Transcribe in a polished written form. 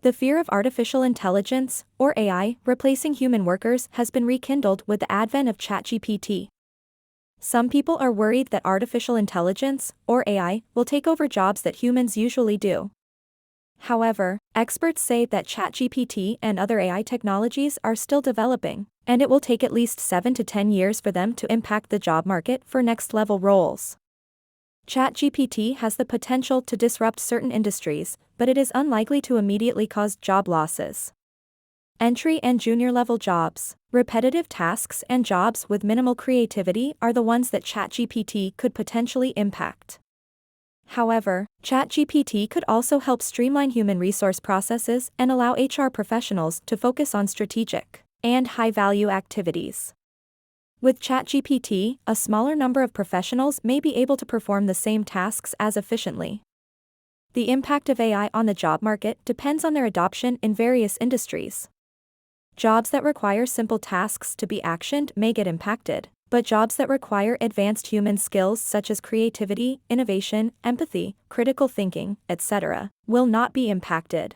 The fear of artificial intelligence, or AI, replacing human workers has been rekindled with the advent of ChatGPT. Some people are worried that artificial intelligence, or AI, will take over jobs that humans usually do. However, experts say that ChatGPT and other AI technologies are still developing, and it will take at least 7 to 10 years for them to impact the job market for next-level roles. ChatGPT has the potential to disrupt certain industries, but it is unlikely to immediately cause job losses. Entry and junior-level jobs, repetitive tasks and jobs with minimal creativity are the ones that ChatGPT could potentially impact. However, ChatGPT could also help streamline human resource processes and allow HR professionals to focus on strategic and high-value activities. With ChatGPT, a smaller number of professionals may be able to perform the same tasks as efficiently. The impact of AI on the job market depends on their adoption in various industries. Jobs that require simple tasks to be actioned may get impacted, but jobs that require advanced human skills such as creativity, innovation, empathy, critical thinking, etc., will not be impacted.